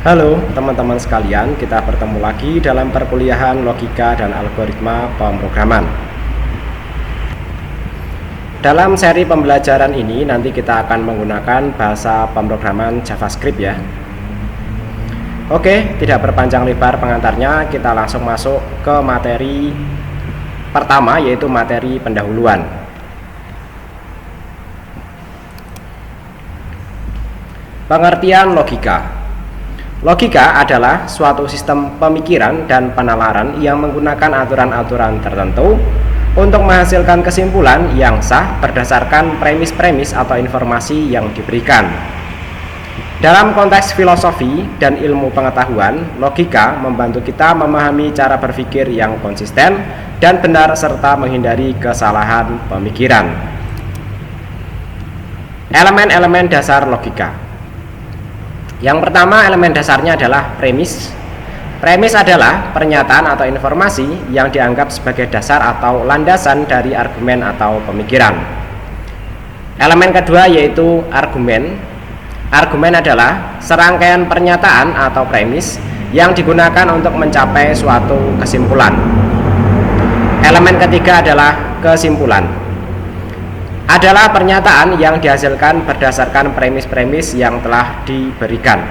Halo teman-teman sekalian, kita bertemu lagi dalam perkuliahan logika dan algoritma pemrograman. Dalam seri pembelajaran ini nanti kita akan menggunakan bahasa pemrograman JavaScript ya. Oke, tidak berpanjang lebar pengantarnya, kita langsung masuk ke materi pertama, yaitu materi pendahuluan. Pengertian logika. Logika adalah suatu sistem pemikiran dan penalaran yang menggunakan aturan-aturan tertentu untuk menghasilkan kesimpulan yang sah berdasarkan premis-premis atau informasi yang diberikan. Dalam konteks filosofi dan ilmu pengetahuan, logika membantu kita memahami cara berpikir yang konsisten dan benar serta menghindari kesalahan pemikiran. Elemen-elemen dasar logika. Yang pertama, elemen dasarnya adalah premis. Premis adalah pernyataan atau informasi yang dianggap sebagai dasar atau landasan dari argumen atau pemikiran. Elemen kedua yaitu argumen. Argumen adalah serangkaian pernyataan atau premis yang digunakan untuk mencapai suatu kesimpulan. Elemen ketiga adalah kesimpulan. Adalah pernyataan yang dihasilkan berdasarkan premis-premis yang telah diberikan.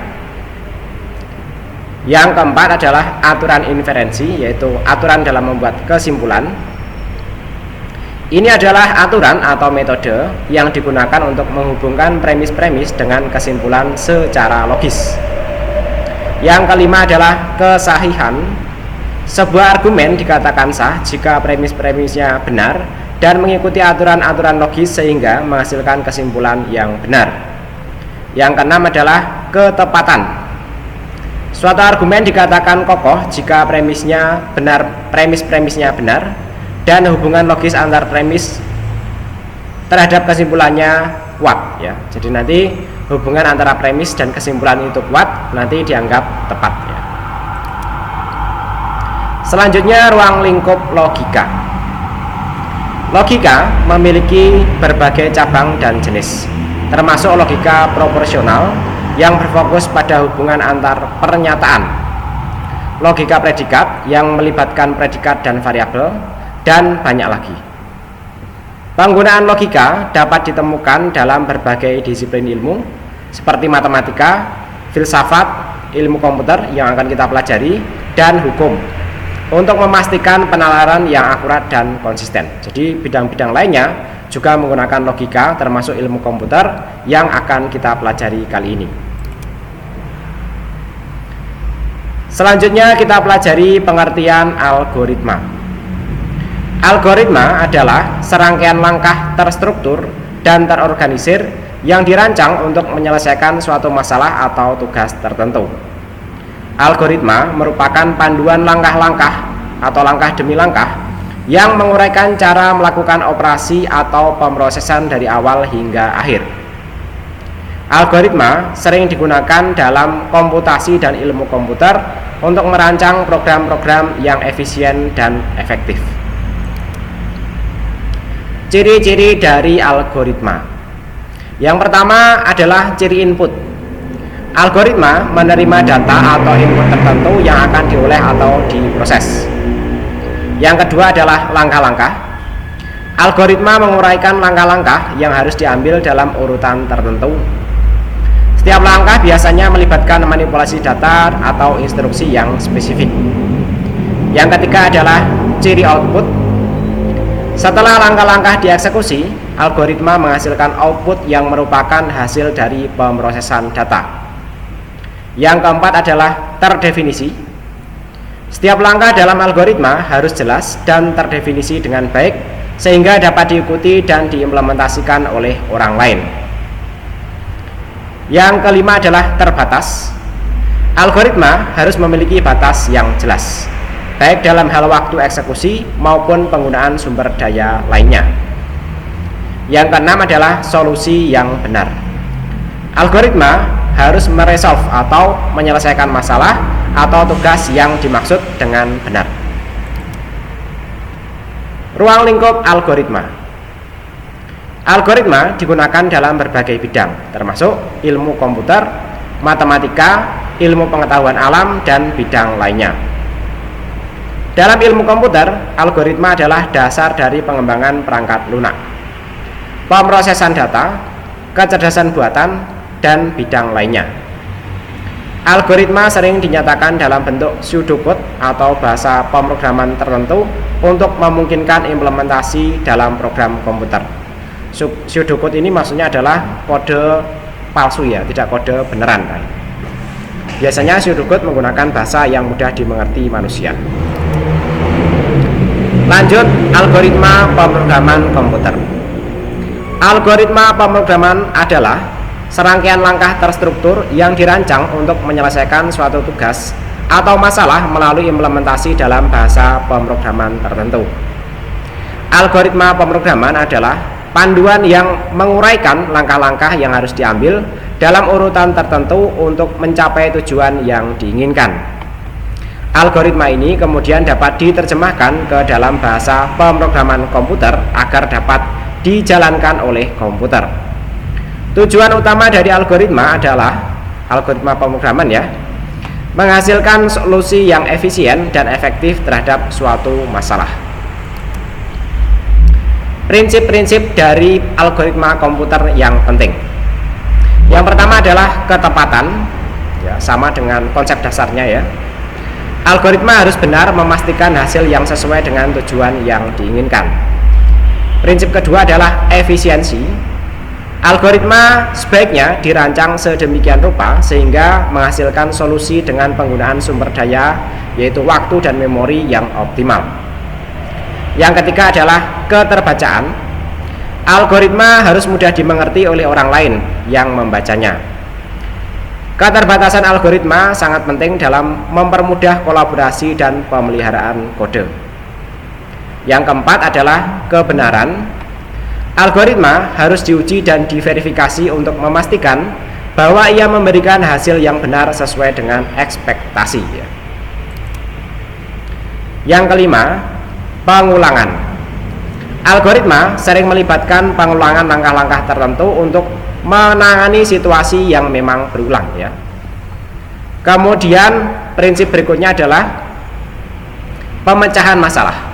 Yang keempat adalah aturan inferensi, yaitu aturan dalam membuat kesimpulan. Ini adalah aturan atau metode yang digunakan untuk menghubungkan premis-premis dengan kesimpulan secara logis. Yang kelima adalah kesahihan. Sebuah argumen dikatakan sah jika premis-premisnya benar dan mengikuti aturan-aturan logis sehingga menghasilkan kesimpulan yang benar. Yang keenam adalah ketepatan. Suatu argumen dikatakan kokoh jika premis-premisnya benar dan hubungan logis antar premis terhadap kesimpulannya kuat ya. Jadi nanti hubungan antara premis dan kesimpulan itu kuat, nanti dianggap tepat ya. Selanjutnya, ruang lingkup logika. Logika memiliki berbagai cabang dan jenis, termasuk logika proporsional yang berfokus pada hubungan antar pernyataan, logika predikat yang melibatkan predikat dan variabel, dan banyak lagi. Penggunaan logika dapat ditemukan dalam berbagai disiplin ilmu seperti matematika, filsafat, ilmu komputer yang akan kita pelajari, dan hukum, untuk memastikan penalaran yang akurat dan konsisten. Jadi bidang-bidang lainnya juga menggunakan logika, termasuk ilmu komputer yang akan kita pelajari kali ini. Selanjutnya kita pelajari pengertian algoritma. Algoritma adalah serangkaian langkah terstruktur dan terorganisir yang dirancang untuk menyelesaikan suatu masalah atau tugas tertentu. Algoritma merupakan panduan langkah-langkah atau langkah demi langkah yang menguraikan cara melakukan operasi atau pemrosesan dari awal hingga akhir. Algoritma sering digunakan dalam komputasi dan ilmu komputer untuk merancang program-program yang efisien dan efektif. Ciri-ciri dari algoritma. Yang pertama adalah ciri input. Algoritma menerima data atau input tertentu yang akan diolah atau diproses. Yang kedua adalah langkah-langkah. Algoritma menguraikan langkah-langkah yang harus diambil dalam urutan tertentu. Setiap langkah biasanya melibatkan manipulasi data atau instruksi yang spesifik. Yang ketiga adalah ciri output. Setelah langkah-langkah dieksekusi, algoritma menghasilkan output yang merupakan hasil dari pemrosesan data. Yang keempat adalah terdefinisi. Setiap langkah dalam algoritma harus jelas dan terdefinisi dengan baik sehingga dapat diikuti dan diimplementasikan oleh orang lain. Yang kelima adalah terbatas. Algoritma harus memiliki batas yang jelas, baik dalam hal waktu eksekusi maupun penggunaan sumber daya lainnya. Yang keenam adalah solusi yang benar. Algoritma harus meresolve atau menyelesaikan masalah atau tugas yang dimaksud dengan benar. Ruang lingkup algoritma. Algoritma digunakan dalam berbagai bidang, termasuk ilmu komputer, matematika, ilmu pengetahuan alam, dan bidang lainnya. Dalam ilmu komputer, algoritma adalah dasar dari pengembangan perangkat lunak, pemrosesan data, kecerdasan buatan, dan bidang lainnya. Algoritma sering dinyatakan dalam bentuk pseudocode atau bahasa pemrograman tertentu untuk memungkinkan implementasi dalam program komputer. Pseudocode ini maksudnya adalah kode palsu ya, tidak kode beneran. Biasanya pseudocode menggunakan bahasa yang mudah dimengerti manusia. Lanjut, algoritma pemrograman komputer. Algoritma pemrograman adalah serangkaian langkah terstruktur yang dirancang untuk menyelesaikan suatu tugas atau masalah melalui implementasi dalam bahasa pemrograman tertentu. Algoritma pemrograman adalah panduan yang menguraikan langkah-langkah yang harus diambil dalam urutan tertentu untuk mencapai tujuan yang diinginkan. Algoritma ini kemudian dapat diterjemahkan ke dalam bahasa pemrograman komputer agar dapat dijalankan oleh komputer. Tujuan utama dari algoritma adalah algoritma pemrograman ya, menghasilkan solusi yang efisien dan efektif terhadap suatu masalah. Prinsip-prinsip dari algoritma komputer yang penting. Yang pertama adalah ketepatan, ya, sama dengan konsep dasarnya ya. Algoritma harus benar memastikan hasil yang sesuai dengan tujuan yang diinginkan. Prinsip kedua adalah efisiensi. Algoritma sebaiknya dirancang sedemikian rupa sehingga menghasilkan solusi dengan penggunaan sumber daya, yaitu waktu dan memori yang optimal. Yang ketiga adalah keterbacaan. Algoritma harus mudah dimengerti oleh orang lain yang membacanya. Keterbatasan algoritma sangat penting dalam mempermudah kolaborasi dan pemeliharaan kode. Yang keempat adalah kebenaran. Algoritma harus diuji dan diverifikasi untuk memastikan bahwa ia memberikan hasil yang benar sesuai dengan ekspektasi. Yang kelima, pengulangan. Algoritma sering melibatkan pengulangan langkah-langkah tertentu untuk menangani situasi yang memang berulang ya. Kemudian prinsip berikutnya adalah pemecahan masalah.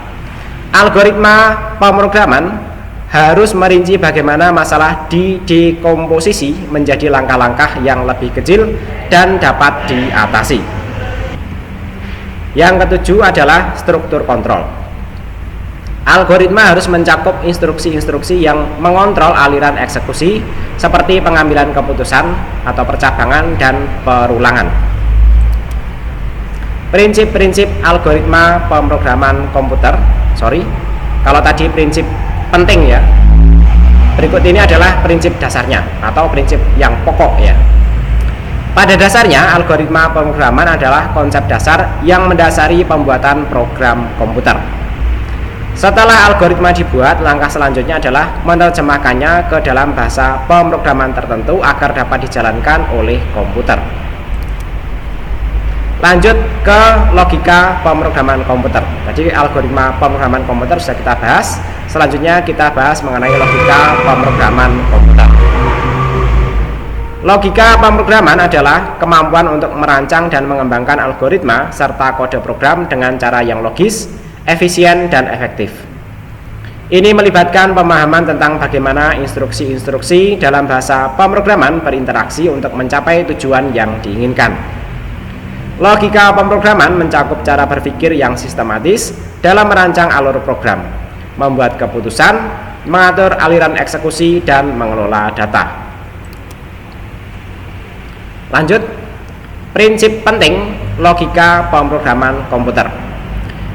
Algoritma pemrograman harus merinci bagaimana masalah didekomposisi menjadi langkah-langkah yang lebih kecil dan dapat diatasi. Yang ketujuh adalah struktur kontrol. Algoritma harus mencakup instruksi-instruksi yang mengontrol aliran eksekusi seperti pengambilan keputusan atau percabangan dan perulangan. Prinsip-prinsip algoritma pemrograman komputer. Kalau tadi prinsip penting ya, berikut ini adalah prinsip dasarnya atau prinsip yang pokok ya. Pada dasarnya, algoritma pemrograman adalah konsep dasar yang mendasari pembuatan program komputer. Setelah algoritma dibuat, langkah selanjutnya adalah menerjemahkannya ke dalam bahasa pemrograman tertentu agar dapat dijalankan oleh komputer. Lanjut ke logika pemrograman komputer. Jadi algoritma pemrograman komputer sudah kita bahas. Selanjutnya kita bahas mengenai logika pemrograman komputer. Logika pemrograman adalah kemampuan untuk merancang dan mengembangkan algoritma serta kode program dengan cara yang logis, efisien, dan efektif. Ini melibatkan pemahaman tentang bagaimana instruksi-instruksi dalam bahasa pemrograman berinteraksi untuk mencapai tujuan yang diinginkan. Logika pemrograman mencakup cara berpikir yang sistematis dalam merancang alur program, membuat keputusan, mengatur aliran eksekusi, dan mengelola data. Lanjut, prinsip penting logika pemrograman komputer.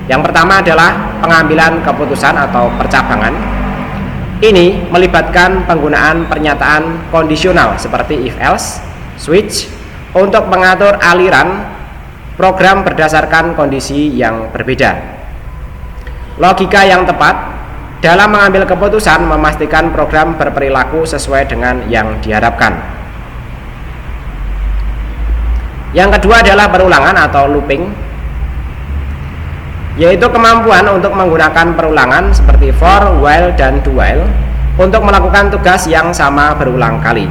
Yang pertama adalah pengambilan keputusan atau percabangan. Ini melibatkan penggunaan pernyataan kondisional seperti if-else, switch untuk mengatur aliran program berdasarkan kondisi yang berbeda. Logika yang tepat dalam mengambil keputusan memastikan program berperilaku sesuai dengan yang diharapkan. Yang kedua adalah perulangan atau looping, yaitu kemampuan untuk menggunakan perulangan seperti for, while, dan do while untuk melakukan tugas yang sama berulang kali.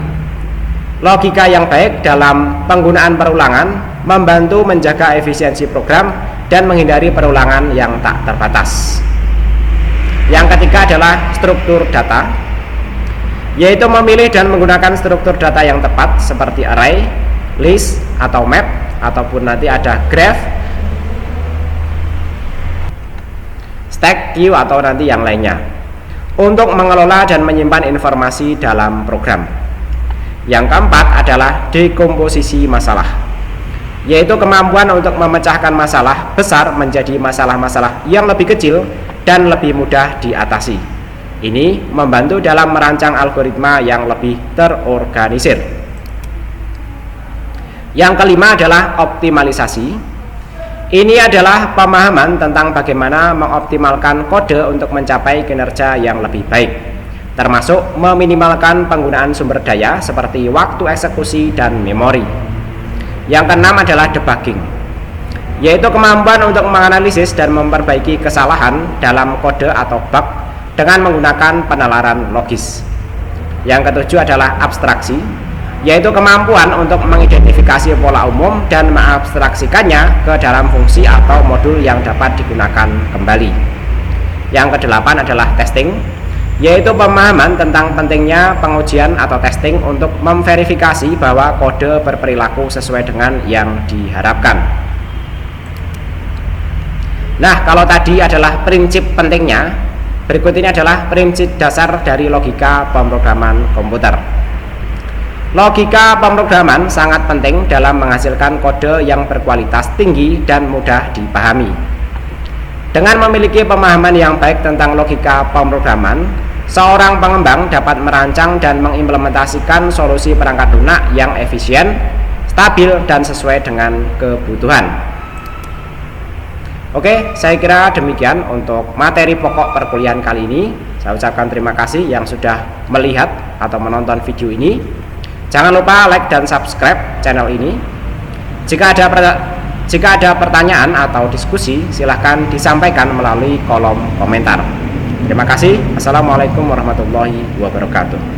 Logika yang baik dalam penggunaan perulangan membantu menjaga efisiensi program dan menghindari perulangan yang tak terbatas. Yang ketiga adalah struktur data, yaitu memilih dan menggunakan struktur data yang tepat seperti array, list, atau map, ataupun nanti ada graph, stack, queue, atau nanti yang lainnya untuk mengelola dan menyimpan informasi dalam program. Yang keempat adalah dekomposisi masalah, yaitu kemampuan untuk memecahkan masalah besar menjadi masalah-masalah yang lebih kecil dan lebih mudah diatasi. Ini membantu dalam merancang algoritma yang lebih terorganisir. Yang kelima adalah optimalisasi. Ini adalah pemahaman tentang bagaimana mengoptimalkan kode untuk mencapai kinerja yang lebih baik, termasuk meminimalkan penggunaan sumber daya seperti waktu eksekusi dan memori. Yang keenam adalah debugging, yaitu kemampuan untuk menganalisis dan memperbaiki kesalahan dalam kode atau bug dengan menggunakan penalaran logis. Yang ketujuh adalah abstraksi, yaitu kemampuan untuk mengidentifikasi pola umum dan mengabstraksikannya ke dalam fungsi atau modul yang dapat digunakan kembali. Yang kedelapan adalah testing, yaitu pemahaman tentang pentingnya pengujian atau testing untuk memverifikasi bahwa kode berperilaku sesuai dengan yang diharapkan. Nah, kalau tadi adalah prinsip pentingnya, berikut ini adalah prinsip dasar dari logika pemrograman komputer. Logika pemrograman sangat penting dalam menghasilkan kode yang berkualitas tinggi dan mudah dipahami. Dengan memiliki pemahaman yang baik tentang logika pemrograman, seorang pengembang dapat merancang dan mengimplementasikan solusi perangkat lunak yang efisien, stabil, dan sesuai dengan kebutuhan. Oke, saya kira demikian untuk materi pokok perkuliahan kali ini. Saya ucapkan terima kasih yang sudah melihat atau menonton video ini. Jangan lupa like dan subscribe channel ini. Jika ada pertanyaan atau diskusi, silahkan disampaikan melalui kolom komentar. Terima kasih. Assalamualaikum warahmatullahi wabarakatuh.